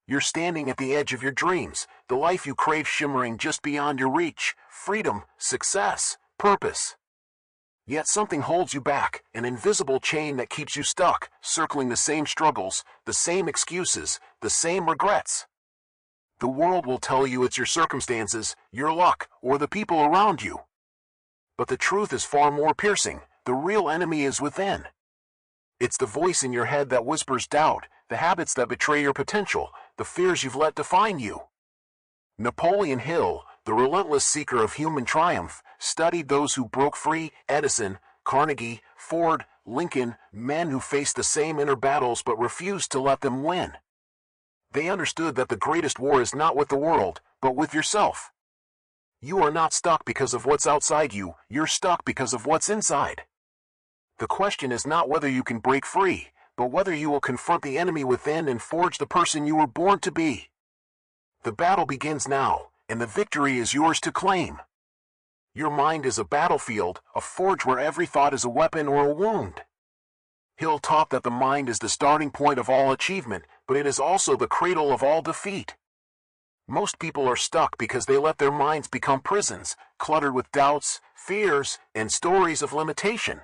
You're standing at the edge of your dreams, the life you crave shimmering just beyond your reach, freedom, success, purpose. Yet something holds you back, an invisible chain that keeps you stuck, circling the same struggles, the same excuses, the same regrets. The world will tell you it's your circumstances, your luck, or the people around you. But the truth is far more piercing. The real enemy is within. It's the voice in your head that whispers doubt, the habits that betray your potential, the fears you've let define you. Napoleon Hill, the relentless seeker of human triumph, studied those who broke free: Edison, Carnegie, Ford, Lincoln, men who faced the same inner battles but refused to let them win. They understood that the greatest war is not with the world, but with yourself. You are not stuck because of what's outside you, you're stuck because of what's inside. The question is not whether you can break free, but whether you will confront the enemy within and forge the person you were born to be. The battle begins now, and the victory is yours to claim. Your mind is a battlefield, a forge where every thought is a weapon or a wound. Hill taught that the mind is the starting point of all achievement, but it is also the cradle of all defeat. Most people are stuck because they let their minds become prisons, cluttered with doubts, fears, and stories of limitation.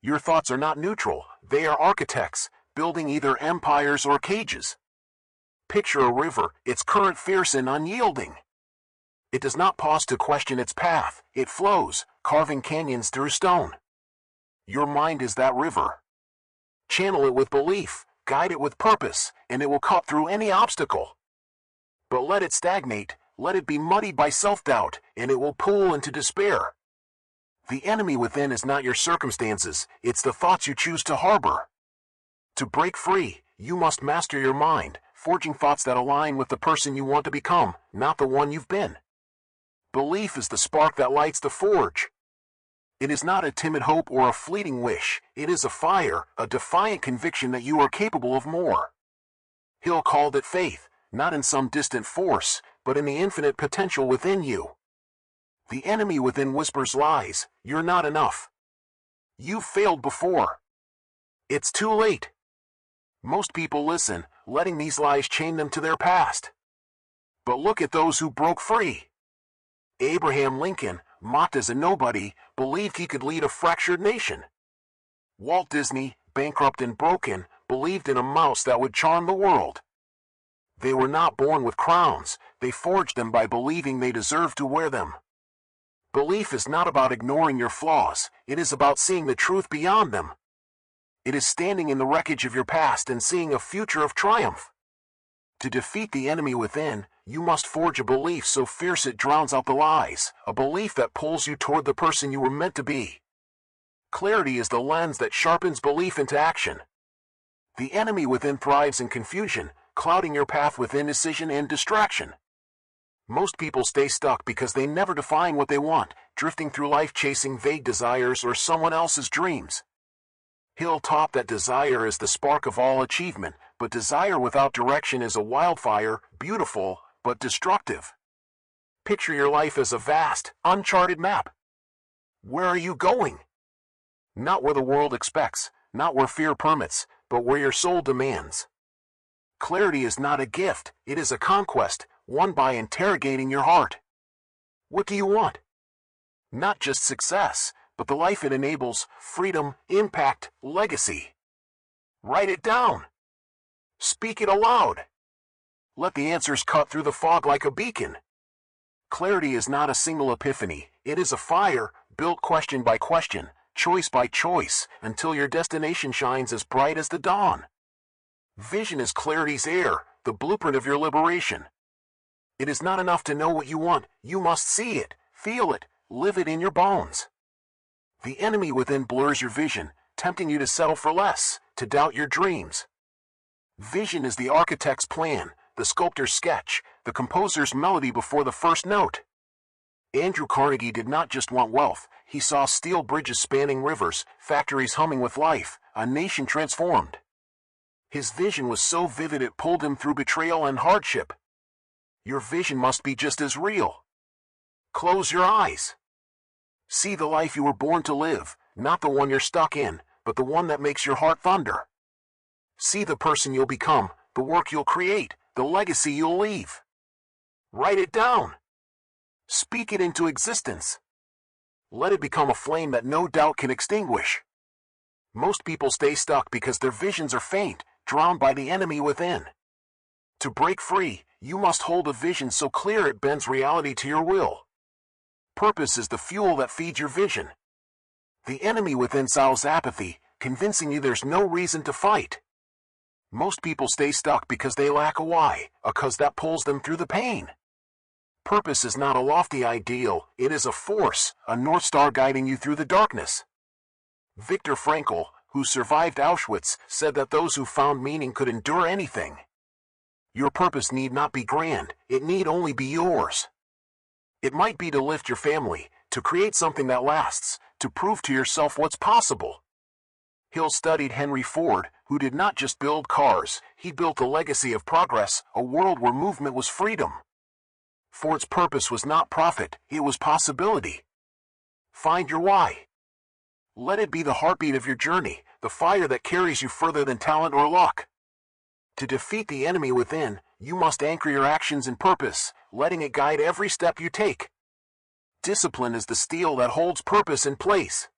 Your thoughts are not neutral, they are architects, building either empires or cages. Picture a river, its current fierce and unyielding. It does not pause to question its path, it flows, carving canyons through stone. Your mind is that river. Channel it with belief, guide it with purpose, and it will cut through any obstacle. But let it stagnate, let it be muddied by self-doubt, and it will pool into despair. The enemy within is not your circumstances, it's the thoughts you choose to harbor. To break free, you must master your mind, forging thoughts that align with the person you want to become, not the one you've been. Belief is the spark that lights the forge. It is not a timid hope or a fleeting wish, it is a fire, a defiant conviction that you are capable of more. Hill called it faith, not in some distant force, but in the infinite potential within you. The enemy within whispers lies: you're not enough. You've failed before. It's too late. Most people listen, letting these lies chain them to their past. But look at those who broke free. Abraham Lincoln, mocked as a nobody, believed he could lead a fractured nation. Walt Disney, bankrupt and broken, believed in a mouse that would charm the world. They were not born with crowns, they forged them by believing they deserved to wear them. Belief is not about ignoring your flaws, it is about seeing the truth beyond them. It is standing in the wreckage of your past and seeing a future of triumph. To defeat the enemy within, you must forge a belief so fierce it drowns out the lies, a belief that pulls you toward the person you were meant to be. Clarity is the lens that sharpens belief into action. The enemy within thrives in confusion, clouding your path with indecision and distraction. Most people stay stuck because they never define what they want, drifting through life chasing vague desires or someone else's dreams. Hill taught that desire is the spark of all achievement, but desire without direction is a wildfire, beautiful, but destructive. Picture your life as a vast, uncharted map. Where are you going? Not where the world expects, not where fear permits, but where your soul demands. Clarity is not a gift, it is a conquest, won by interrogating your heart. What do you want? Not just success, but the life it enables: freedom, impact, legacy. Write it down. Speak it aloud. Let the answers cut through the fog like a beacon. Clarity is not a single epiphany, it is a fire, built question by question, choice by choice, until your destination shines as bright as the dawn. Vision is clarity's air, the blueprint of your liberation. It is not enough to know what you want, you must see it, feel it, live it in your bones. The enemy within blurs your vision, tempting you to settle for less, to doubt your dreams. Vision is the architect's plan, the sculptor's sketch, the composer's melody before the first note. Andrew Carnegie did not just want wealth, he saw steel bridges spanning rivers, factories humming with life, a nation transformed. His vision was so vivid it pulled him through betrayal and hardship. Your vision must be just as real. Close your eyes. See the life you were born to live, not the one you're stuck in, but the one that makes your heart thunder. See the person you'll become, the work you'll create, the legacy you'll leave. Write it down. Speak it into existence. Let it become a flame that no doubt can extinguish. Most people stay stuck because their visions are faint, drowned by the enemy within. To break free, you must hold a vision so clear it bends reality to your will. Purpose is the fuel that feeds your vision. The enemy within sows apathy, convincing you there's no reason to fight. Most people stay stuck because they lack a why, a cause that pulls them through the pain. Purpose is not a lofty ideal, it is a force, a North Star guiding you through the darkness. Viktor Frankl, who survived Auschwitz, said that those who found meaning could endure anything. Your purpose need not be grand, it need only be yours. It might be to lift your family, to create something that lasts, to prove to yourself what's possible. Hill studied Henry Ford, who did not just build cars, he built a legacy of progress, a world where movement was freedom. Ford's purpose was not profit, it was possibility. Find your why. Let it be the heartbeat of your journey, the fire that carries you further than talent or luck. To defeat the enemy within, you must anchor your actions in purpose, letting it guide every step you take. Discipline is the steel that holds purpose in place.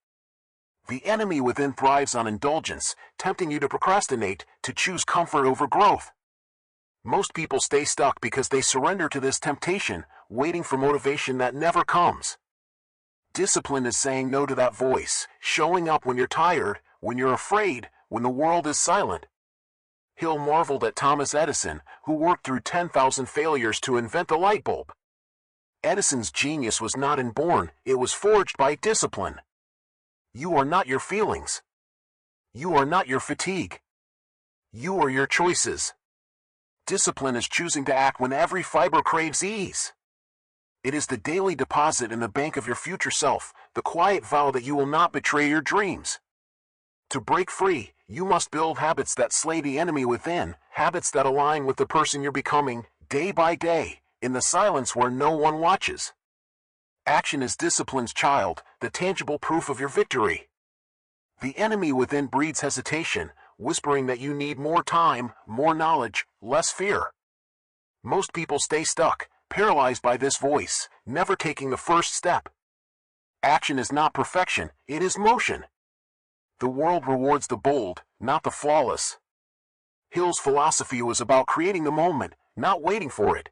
The enemy within thrives on indulgence, tempting you to procrastinate, to choose comfort over growth. Most people stay stuck because they surrender to this temptation, waiting for motivation that never comes. Discipline is saying no to that voice, showing up when you're tired, when you're afraid, when the world is silent. Hill marveled at Thomas Edison, who worked through 10,000 failures to invent the light bulb. Edison's genius was not inborn, it was forged by discipline. You are not your feelings. You are not your fatigue. You are your choices. Discipline is choosing to act when every fiber craves ease. It is the daily deposit in the bank of your future self, the quiet vow that you will not betray your dreams. To break free, you must build habits that slay the enemy within, habits that align with the person you're becoming, day by day, in the silence where no one watches. Action is discipline's child, the tangible proof of your victory. The enemy within breeds hesitation, whispering that you need more time, more knowledge, less fear. Most people stay stuck, paralyzed by this voice, never taking the first step. Action is not perfection, it is motion. The world rewards the bold, not the flawless. Hill's philosophy was about creating the moment, not waiting for it.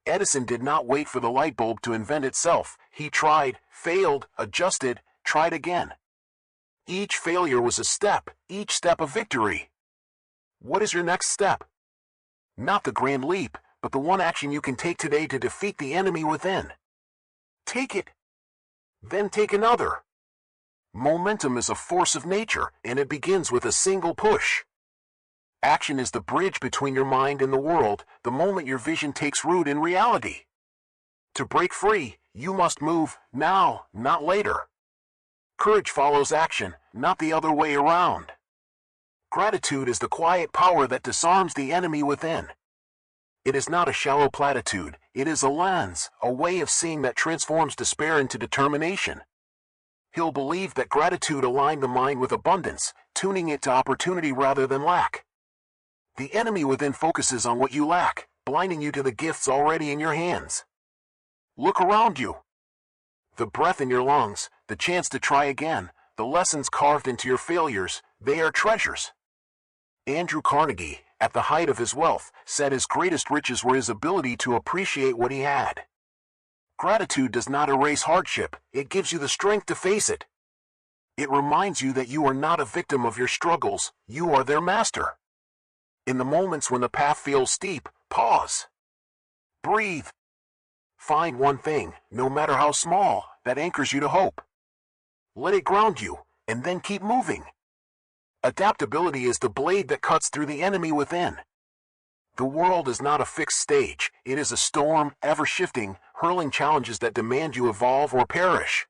Edison did not wait for the light bulb to invent itself. He tried, failed, adjusted, tried again. Each failure was a step, each step a victory. What is your next step? Not the grand leap, but the one action you can take today to defeat the enemy within. Take it. Then take another. Momentum is a force of nature, and it begins with a single push. Action is the bridge between your mind and the world, the moment your vision takes root in reality. To break free, you must move, now, not later. Courage follows action, not the other way around. Gratitude is the quiet power that disarms the enemy within. It is not a shallow platitude, it is a lens, a way of seeing that transforms despair into determination. Hill believed that gratitude aligned the mind with abundance, tuning it to opportunity rather than lack. The enemy within focuses on what you lack, blinding you to the gifts already in your hands. Look around you. The breath in your lungs, the chance to try again, the lessons carved into your failures, they are treasures. Andrew Carnegie, at the height of his wealth, said his greatest riches were his ability to appreciate what he had. Gratitude does not erase hardship, it gives you the strength to face it. It reminds you that you are not a victim of your struggles, you are their master. In the moments when the path feels steep, pause. Breathe. Find one thing, no matter how small, that anchors you to hope. Let it ground you, and then keep moving. Adaptability is the blade that cuts through the enemy within. The world is not a fixed stage, it is a storm, ever-shifting, hurling challenges that demand you evolve or perish.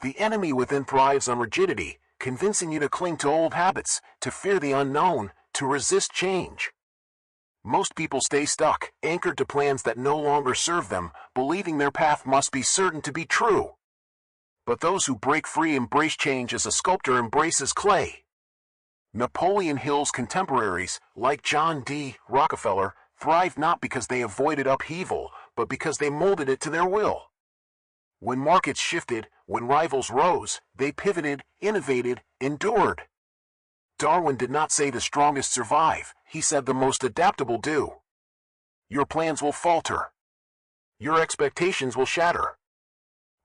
The enemy within thrives on rigidity, convincing you to cling to old habits, to fear the unknown, to resist change. Most people stay stuck, anchored to plans that no longer serve them, believing their path must be certain to be true. But those who break free embrace change as a sculptor embraces clay. Napoleon Hill's contemporaries, like John D. Rockefeller, thrived not because they avoided upheaval, but because they molded it to their will. When markets shifted, when rivals rose, they pivoted, innovated, endured. Darwin did not say the strongest survive, he said the most adaptable do. Your plans will falter. Your expectations will shatter.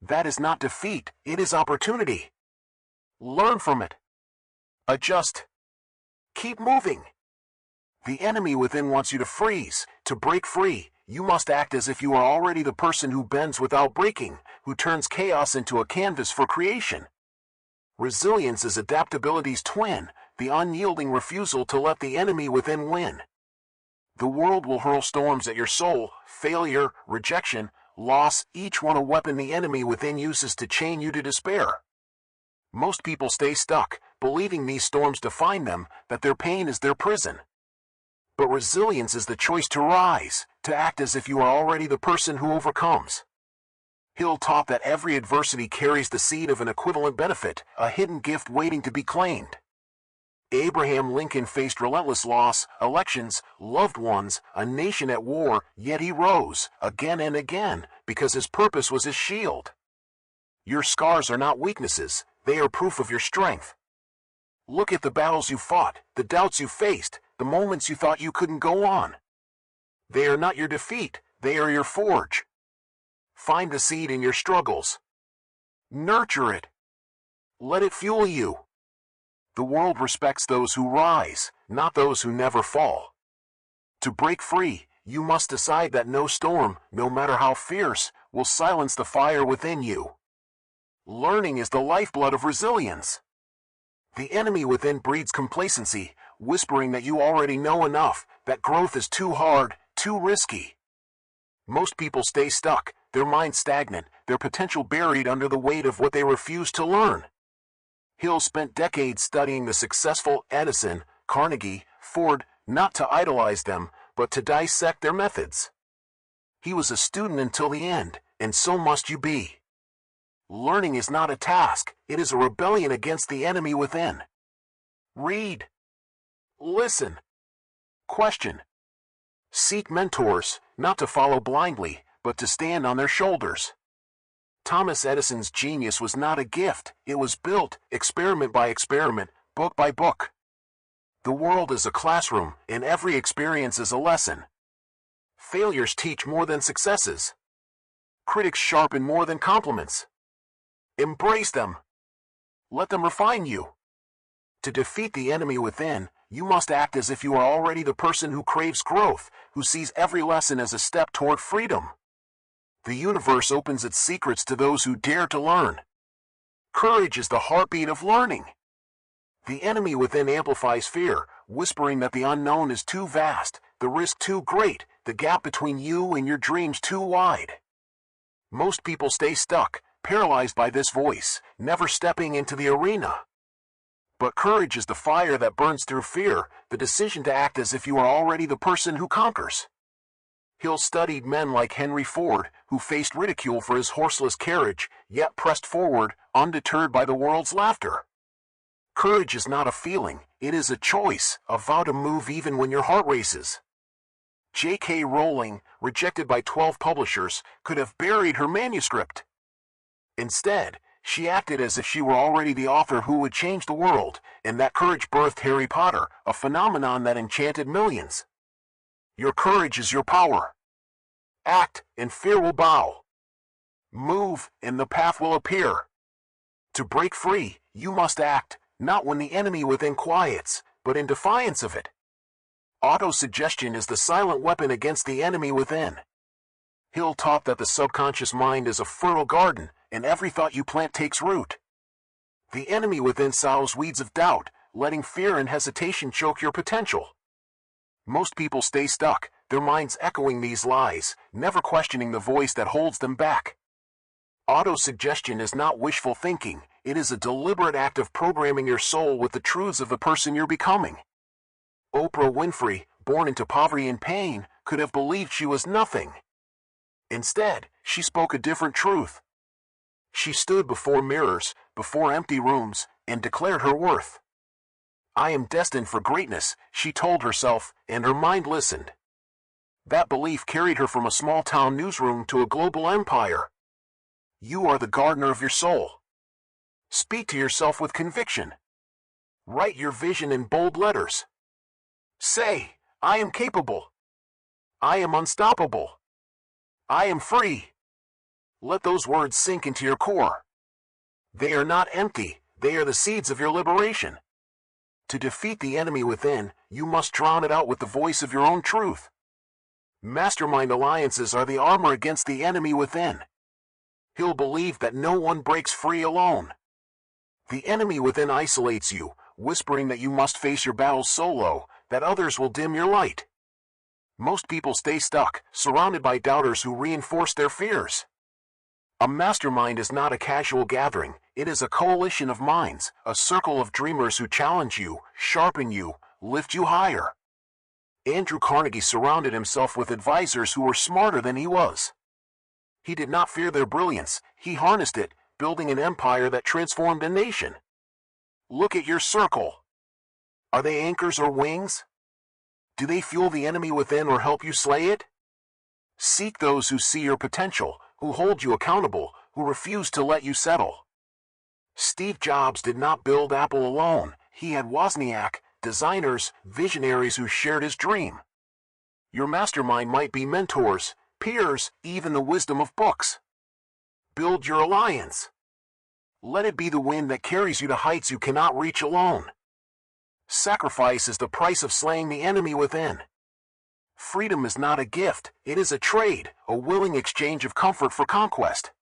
That is not defeat, it is opportunity. Learn from it. Adjust. Keep moving. The enemy within wants you to freeze. To break free, you must act as if you are already the person who bends without breaking, who turns chaos into a canvas for creation. Resilience is adaptability's twin, the unyielding refusal to let the enemy within win. The world will hurl storms at your soul, failure, rejection, loss, each one a weapon the enemy within uses to chain you to despair. Most people stay stuck, believing these storms define them, that their pain is their prison. But resilience is the choice to rise, to act as if you are already the person who overcomes. Hill taught that every adversity carries the seed of an equivalent benefit, a hidden gift waiting to be claimed. Abraham Lincoln faced relentless loss, elections, loved ones, a nation at war, yet he rose, again and again, because his purpose was his shield. Your scars are not weaknesses, they are proof of your strength. Look at the battles you fought, the doubts you faced, the moments you thought you couldn't go on. They are not your defeat, they are your forge. Find the seed in your struggles. Nurture it. Let it fuel you. The world respects those who rise, not those who never fall. To break free, you must decide that no storm, no matter how fierce, will silence the fire within you. Learning is the lifeblood of resilience. The enemy within breeds complacency, whispering that you already know enough, that growth is too hard, too risky. Most people stay stuck, their minds stagnant, their potential buried under the weight of what they refuse to learn. Hill spent decades studying the successful Edison, Carnegie, Ford, not to idolize them, but to dissect their methods. He was a student until the end, and so must you be. Learning is not a task, it is a rebellion against the enemy within. Read. Listen. Question. Seek mentors, not to follow blindly, but to stand on their shoulders. Thomas Edison's genius was not a gift, it was built, experiment by experiment, book by book. The world is a classroom, and every experience is a lesson. Failures teach more than successes. Critics sharpen more than compliments. Embrace them. Let them refine you. To defeat the enemy within, you must act as if you are already the person who craves growth, who sees every lesson as a step toward freedom. The universe opens its secrets to those who dare to learn. Courage is the heartbeat of learning. The enemy within amplifies fear, whispering that the unknown is too vast, the risk too great, the gap between you and your dreams too wide. Most people stay stuck, paralyzed by this voice, never stepping into the arena. But courage is the fire that burns through fear, the decision to act as if you are already the person who conquers. Hill studied men like Henry Ford, who faced ridicule for his horseless carriage, yet pressed forward, undeterred by the world's laughter. Courage is not a feeling, it is a choice, a vow to move even when your heart races. J.K. Rowling, rejected by 12 publishers, could have buried her manuscript. Instead, she acted as if she were already the author who would change the world, and that courage birthed Harry Potter, a phenomenon that enchanted millions. Your courage is your power. Act, and fear will bow. Move, and the path will appear. To break free, you must act, not when the enemy within quiets, but in defiance of it. Autosuggestion is the silent weapon against the enemy within. Hill taught that the subconscious mind is a fertile garden, and every thought you plant takes root. The enemy within sows weeds of doubt, letting fear and hesitation choke your potential. Most people stay stuck, their minds echoing these lies, never questioning the voice that holds them back. Autosuggestion is not wishful thinking, it is a deliberate act of programming your soul with the truths of the person you're becoming. Oprah Winfrey, born into poverty and pain, could have believed she was nothing. Instead, she spoke a different truth. She stood before mirrors, before empty rooms, and declared her worth. I am destined for greatness, she told herself, and her mind listened. That belief carried her from a small-town newsroom to a global empire. You are the gardener of your soul. Speak to yourself with conviction. Write your vision in bold letters. Say, I am capable. I am unstoppable. I am free. Let those words sink into your core. They are not empty, they are the seeds of your liberation. To defeat the enemy within, you must drown it out with the voice of your own truth. Mastermind alliances are the armor against the enemy within. He'll believe that no one breaks free alone. The enemy within isolates you, whispering that you must face your battles solo, that others will dim your light. Most people stay stuck, surrounded by doubters who reinforce their fears. A mastermind is not a casual gathering, it is a coalition of minds, a circle of dreamers who challenge you, sharpen you, lift you higher. Andrew Carnegie surrounded himself with advisors who were smarter than he was. He did not fear their brilliance, he harnessed it, building an empire that transformed a nation. Look at your circle. Are they anchors or wings? Do they fuel the enemy within or help you slay it? Seek those who see your potential, who hold you accountable, who refuse to let you settle. Steve Jobs did not build Apple alone, he had Wozniak, designers, visionaries who shared his dream. Your mastermind might be mentors, peers, even the wisdom of books. Build your alliance. Let it be the wind that carries you to heights you cannot reach alone. Sacrifice is the price of slaying the enemy within. Freedom is not a gift, it is a trade, a willing exchange of comfort for conquest.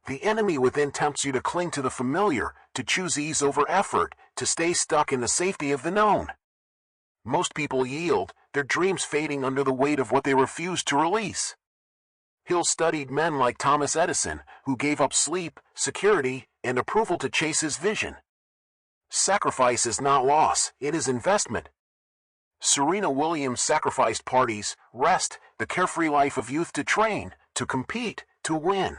The enemy within tempts you to cling to the familiar, to choose ease over effort, to stay stuck in the safety of the known. Most people yield, their dreams fading under the weight of what they refuse to release. Hill studied men like Thomas Edison, who gave up sleep, security, and approval to chase his vision. Sacrifice is not loss, it is investment. Serena Williams sacrificed parties, rest, the carefree life of youth to train, to compete, to win.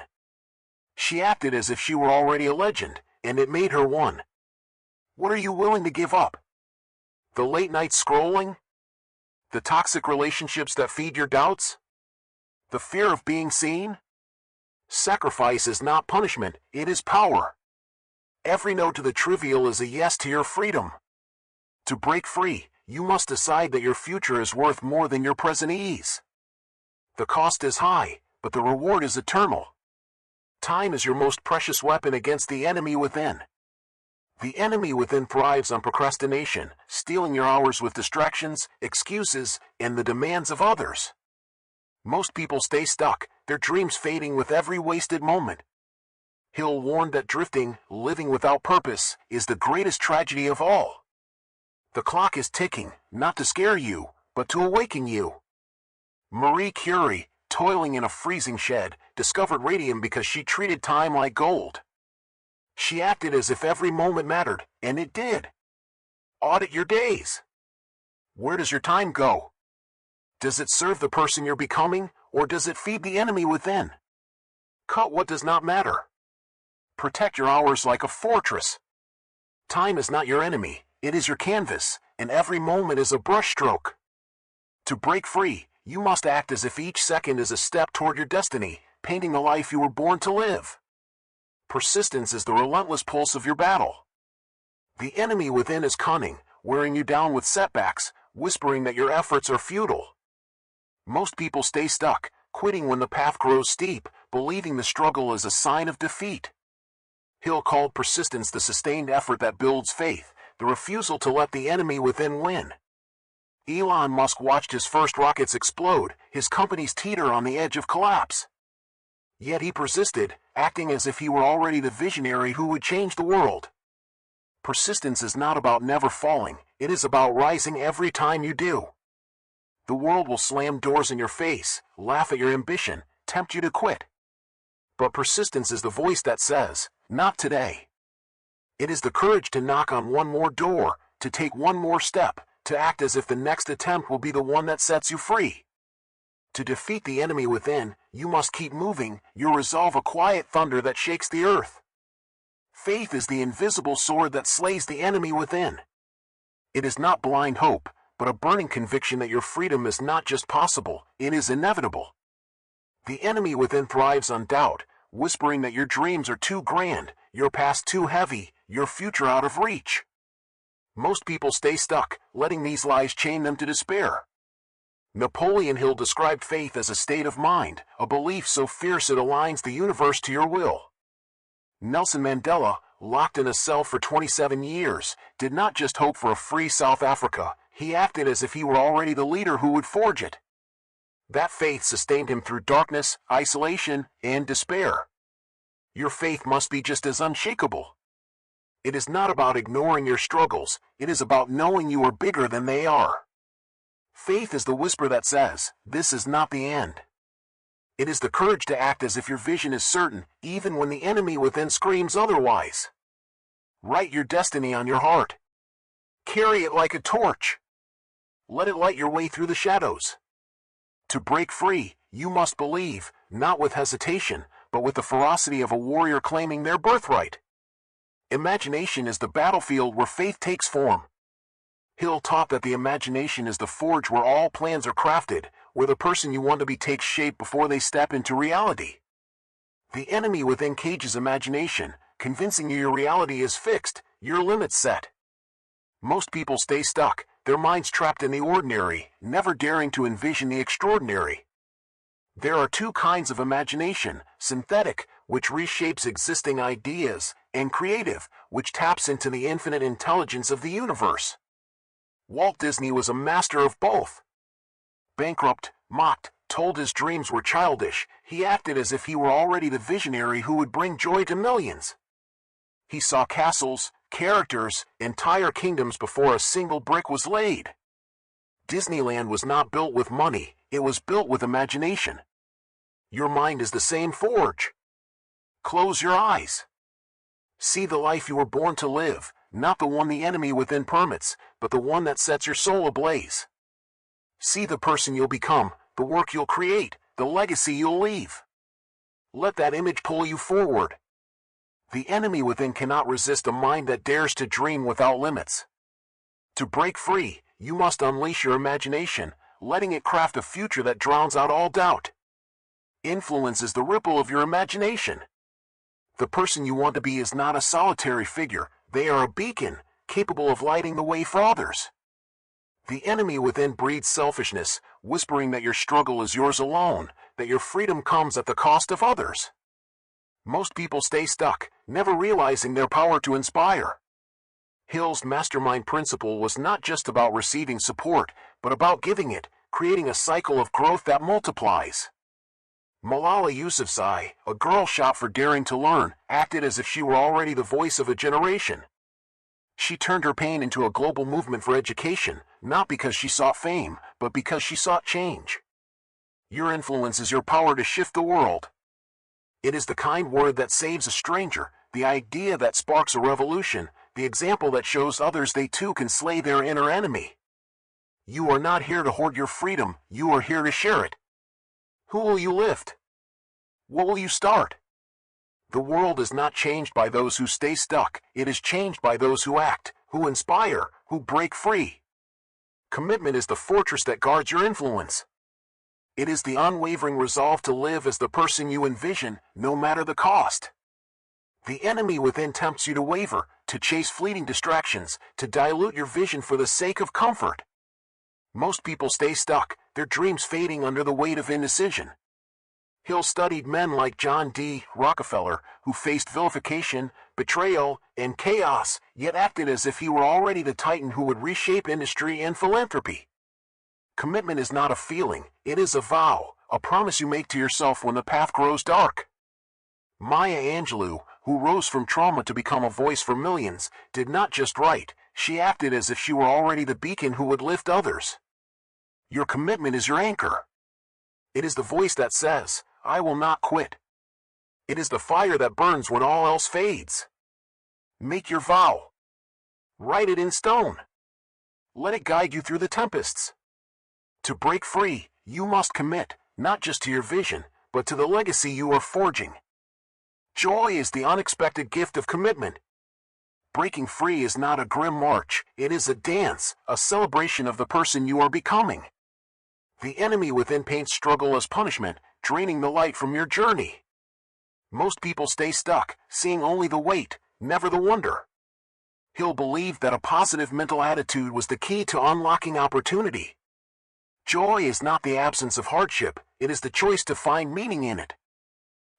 She acted as if she were already a legend, and it made her one. What are you willing to give up? The late night scrolling? The toxic relationships that feed your doubts? The fear of being seen? Sacrifice is not punishment, it is power. Every no to the trivial is a yes to your freedom. To break free, you must decide that your future is worth more than your present ease. The cost is high, but the reward is eternal. Time is your most precious weapon against the enemy within. The enemy within thrives on procrastination, stealing your hours with distractions, excuses, and the demands of others. Most people stay stuck, their dreams fading with every wasted moment. Hill warned that drifting, living without purpose, is the greatest tragedy of all. The clock is ticking, not to scare you, but to awaken you. Marie Curie, toiling in a freezing shed, discovered radium because she treated time like gold. She acted as if every moment mattered, and it did. Audit your days. Where does your time go? Does it serve the person you're becoming, or does it feed the enemy within? Cut what does not matter. Protect your hours like a fortress. Time is not your enemy, it is your canvas, and every moment is a brushstroke. To break free, you must act as if each second is a step toward your destiny, painting the life you were born to live. Persistence is the relentless pulse of your battle. The enemy within is cunning, wearing you down with setbacks, whispering that your efforts are futile. Most people stay stuck, quitting when the path grows steep, believing the struggle is a sign of defeat. Hill called persistence the sustained effort that builds faith, the refusal to let the enemy within win. Elon Musk watched his first rockets explode, his companies teeter on the edge of collapse. Yet he persisted, acting as if he were already the visionary who would change the world. Persistence is not about never falling, it is about rising every time you do. The world will slam doors in your face, laugh at your ambition, tempt you to quit. But persistence is the voice that says, not today. It is the courage to knock on one more door, to take one more step, to act as if the next attempt will be the one that sets you free. To defeat the enemy within, you must keep moving, your resolve a quiet thunder that shakes the earth. Faith is the invisible sword that slays the enemy within. It is not blind hope, but a burning conviction that your freedom is not just possible, it is inevitable. The enemy within thrives on doubt, whispering that your dreams are too grand, your past too heavy, your future out of reach. Most people stay stuck, letting these lies chain them to despair. Napoleon Hill described faith as a state of mind, a belief so fierce it aligns the universe to your will. Nelson Mandela, locked in a cell for 27 years, did not just hope for a free South Africa, he acted as if he were already the leader who would forge it. That faith sustained him through darkness, isolation, and despair. Your faith must be just as unshakable. It is not about ignoring your struggles, it is about knowing you are bigger than they are. Faith is the whisper that says, "This is not the end." It is the courage to act as if your vision is certain, even when the enemy within screams otherwise. Write your destiny on your heart. Carry it like a torch. Let it light your way through the shadows. To break free, you must believe, not with hesitation, but with the ferocity of a warrior claiming their birthright. Imagination is the battlefield where faith takes form. Hill taught that the imagination is the forge where all plans are crafted, where the person you want to be takes shape before they step into reality. The enemy within cages imagination, convincing you your reality is fixed, your limits set. Most people stay stuck, their minds trapped in the ordinary, never daring to envision the extraordinary. There are two kinds of imagination: synthetic, which reshapes existing ideas, and creative, which taps into the infinite intelligence of the universe. Walt Disney was a master of both. Bankrupt, mocked, told his dreams were childish, he acted as if he were already the visionary who would bring joy to millions. He saw castles, characters, entire kingdoms before a single brick was laid. Disneyland was not built with money, it was built with imagination. Your mind is the same forge. Close your eyes. See the life you were born to live, not the one the enemy within permits, but the one that sets your soul ablaze. See the person you'll become, the work you'll create, the legacy you'll leave. Let that image pull you forward. The enemy within cannot resist a mind that dares to dream without limits. To break free, you must unleash your imagination, letting it craft a future that drowns out all doubt. Influence is the ripple of your imagination. The person you want to be is not a solitary figure, they are a beacon, capable of lighting the way for others. The enemy within breeds selfishness, whispering that your struggle is yours alone, that your freedom comes at the cost of others. Most people stay stuck, never realizing their power to inspire. Hill's mastermind principle was not just about receiving support, but about giving it, creating a cycle of growth that multiplies. Malala Yousafzai, a girl shot for daring to learn, acted as if she were already the voice of a generation. She turned her pain into a global movement for education, not because she sought fame, but because she sought change. Your influence is your power to shift the world. It is the kind word that saves a stranger, the idea that sparks a revolution, the example that shows others they too can slay their inner enemy. You are not here to hoard your freedom, you are here to share it. Who will you lift? What will you start? The world is not changed by those who stay stuck, it is changed by those who act, who inspire, who break free. Commitment is the fortress that guards your influence. It is the unwavering resolve to live as the person you envision, no matter the cost. The enemy within tempts you to waver, to chase fleeting distractions, to dilute your vision for the sake of comfort. Most people stay stuck, their dreams fading under the weight of indecision. Hill studied men like John D. Rockefeller, who faced vilification, betrayal, and chaos, yet acted as if he were already the titan who would reshape industry and philanthropy. Commitment is not a feeling, it is a vow, a promise you make to yourself when the path grows dark. Maya Angelou, who rose from trauma to become a voice for millions, did not just write, she acted as if she were already the beacon who would lift others. Your commitment is your anchor. It is the voice that says, "I will not quit." It is the fire that burns when all else fades. Make your vow. Write it in stone. Let it guide you through the tempests. To break free, you must commit, not just to your vision, but to the legacy you are forging. Joy is the unexpected gift of commitment. Breaking free is not a grim march, It is a dance, a celebration of the person you are becoming. The enemy within paints struggle as punishment, draining the light from your journey. Most people stay stuck, seeing only the weight, never the wonder. Hill believed that a positive mental attitude was the key to unlocking opportunity. Joy is not the absence of hardship, it is the choice to find meaning in it.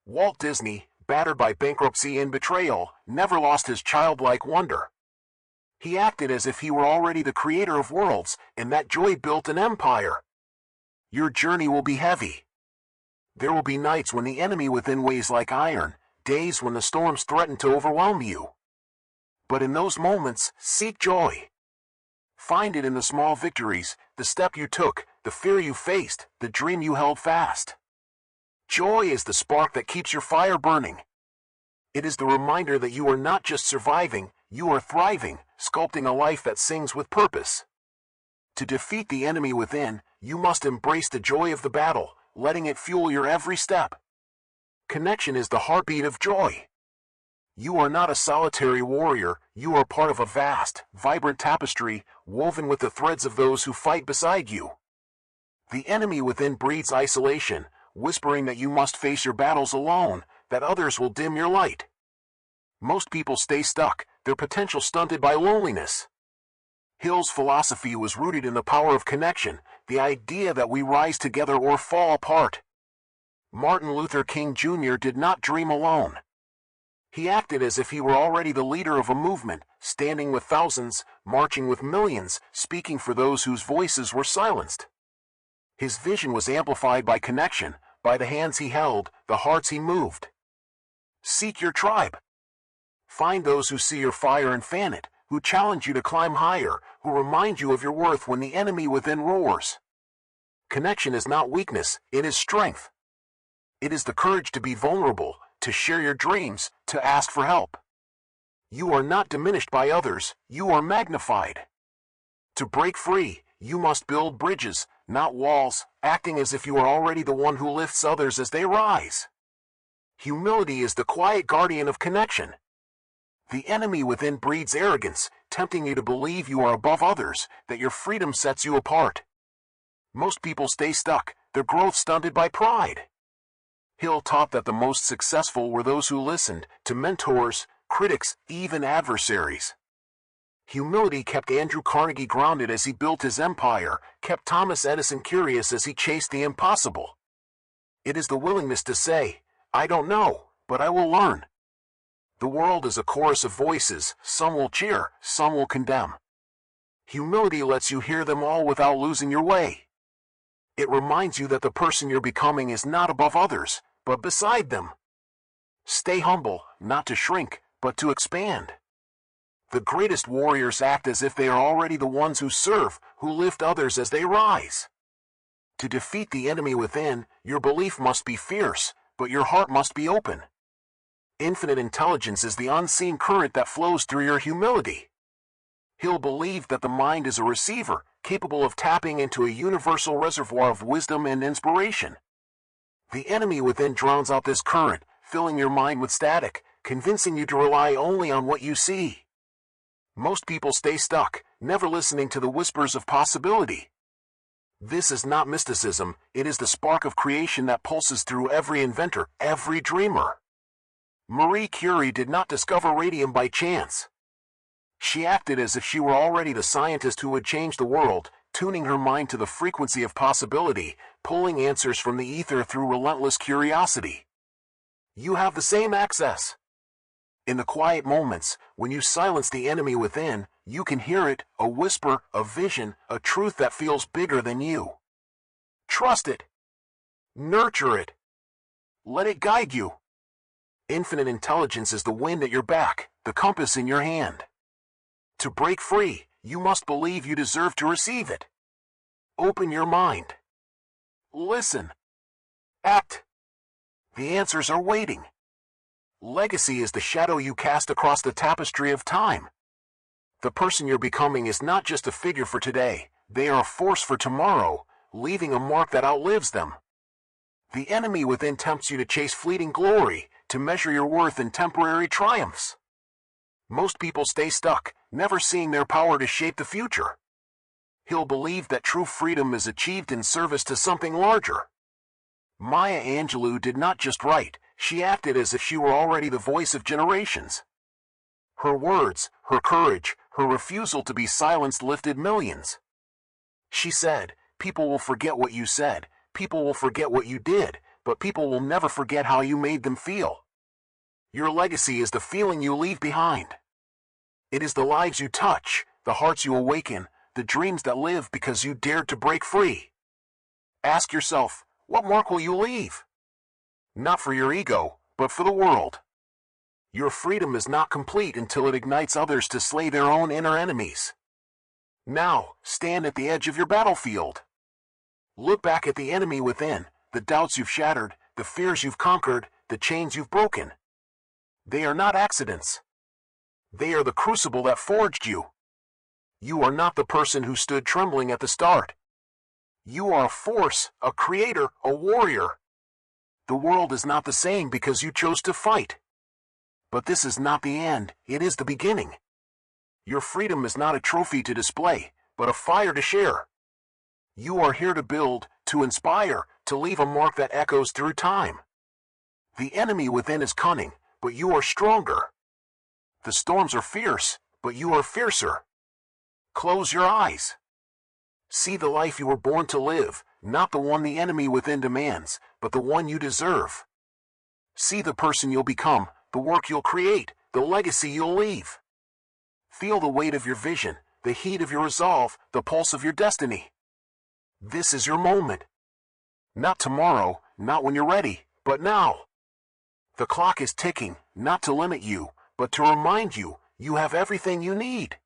Walt Disney, battered by bankruptcy and betrayal, never lost his childlike wonder. He acted as if he were already the creator of worlds, and that joy built an empire. Your journey will be heavy. There will be nights when the enemy within weighs like iron, days when the storms threaten to overwhelm you. But in those moments, seek joy. Find it in the small victories, the step you took, the fear you faced, the dream you held fast. Joy is the spark that keeps your fire burning. It is the reminder that you are not just surviving, you are thriving, sculpting a life that sings with purpose. To defeat the enemy within, you must embrace the joy of the battle, letting it fuel your every step. Connection is the heartbeat of joy. You are not a solitary warrior, you are part of a vast, vibrant tapestry, woven with the threads of those who fight beside you. The enemy within breeds isolation, whispering that you must face your battles alone, that others will dim your light. Most people stay stuck, their potential stunted by loneliness. Hill's philosophy was rooted in the power of connection, the idea that we rise together or fall apart. Martin Luther King Jr. did not dream alone. He acted as if he were already the leader of a movement, standing with thousands, marching with millions, speaking for those whose voices were silenced. His vision was amplified by connection, by the hands he held, the hearts he moved. Seek your tribe. Find those who see your fire and fan it, who challenge you to climb higher, who remind you of your worth when the enemy within roars. Connection is not weakness, it is strength. It is the courage to be vulnerable, to share your dreams, to ask for help. You are not diminished by others, you are magnified. To break free, you must build bridges, not walls, acting as if you are already the one who lifts others as they rise. Humility is the quiet guardian of connection. The enemy within breeds arrogance, tempting you to believe you are above others, that your freedom sets you apart. Most people stay stuck, their growth stunted by pride. Hill taught that the most successful were those who listened to mentors, critics, even adversaries. Humility kept Andrew Carnegie grounded as he built his empire, kept Thomas Edison curious as he chased the impossible. It is the willingness to say, I don't know, but I will learn. The world is a chorus of voices, some will cheer, some will condemn. Humility lets you hear them all without losing your way. It reminds you that the person you're becoming is not above others, but beside them. Stay humble, not to shrink, but to expand. The greatest warriors act as if they are already the ones who serve, who lift others as they rise. To defeat the enemy within, your belief must be fierce, but your heart must be open. Infinite intelligence is the unseen current that flows through your humility. Hill believed that the mind is a receiver, capable of tapping into a universal reservoir of wisdom and inspiration. The enemy within drowns out this current, filling your mind with static, convincing you to rely only on what you see. Most people stay stuck, never listening to the whispers of possibility. This is not mysticism, it is the spark of creation that pulses through every inventor, every dreamer. Marie Curie did not discover radium by chance. She acted as if she were already the scientist who would change the world, tuning her mind to the frequency of possibility, pulling answers from the ether through relentless curiosity. You have the same access. In the quiet moments, when you silence the enemy within, you can hear it, a whisper, a vision, a truth that feels bigger than you. Trust it. Nurture it. Let it guide you. Infinite intelligence is the wind at your back, the compass in your hand. To break free, you must believe you deserve to receive it. Open your mind. Listen. Act. The answers are waiting. Legacy is the shadow you cast across the tapestry of time. The person you're becoming is not just a figure for today, they are a force for tomorrow, leaving a mark that outlives them. The enemy within tempts you to chase fleeting glory, to measure your worth in temporary triumphs. Most people stay stuck, never seeing their power to shape the future. Hill believed that true freedom is achieved in service to something larger. Maya Angelou did not just write, she acted as if she were already the voice of generations. Her words, her courage, her refusal to be silenced lifted millions. She said, "People will forget what you said, people will forget what you did, but people will never forget how you made them feel. Your legacy is the feeling you leave behind. It is the lives you touch, the hearts you awaken, the dreams that live because you dared to break free." Ask yourself, what mark will you leave? Not for your ego, but for the world. Your freedom is not complete until it ignites others to slay their own inner enemies. Now, stand at the edge of your battlefield. Look back at the enemy within, the doubts you've shattered, the fears you've conquered, the chains you've broken. They are not accidents. They are the crucible that forged you. You are not the person who stood trembling at the start. You are a force, a creator, a warrior. The world is not the same because you chose to fight. But this is not the end, it is the beginning. Your freedom is not a trophy to display, but a fire to share. You are here to build, to inspire, to leave a mark that echoes through time. The enemy within is cunning, but you are stronger. The storms are fierce, but you are fiercer. Close your eyes. See the life you were born to live, not the one the enemy within demands, but the one you deserve. See the person you'll become, the work you'll create, the legacy you'll leave. Feel the weight of your vision, the heat of your resolve, the pulse of your destiny. This is your moment. Not tomorrow, not when you're ready, but now. The clock is ticking, not to limit you, but to remind you, you have everything you need.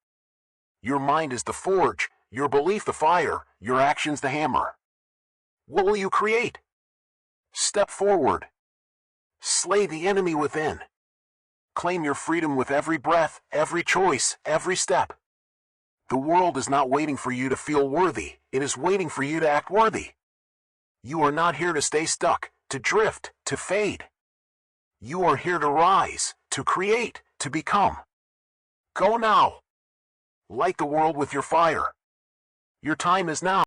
Your mind is the forge, your belief the fire, your actions the hammer. What will you create? Step forward. Slay the enemy within. Claim your freedom with every breath, every choice, every step. The world is not waiting for you to feel worthy, it is waiting for you to act worthy. You are not here to stay stuck, to drift, to fade. You are here to rise, to create, to become. Go now. Light the world with your fire. Your time is now.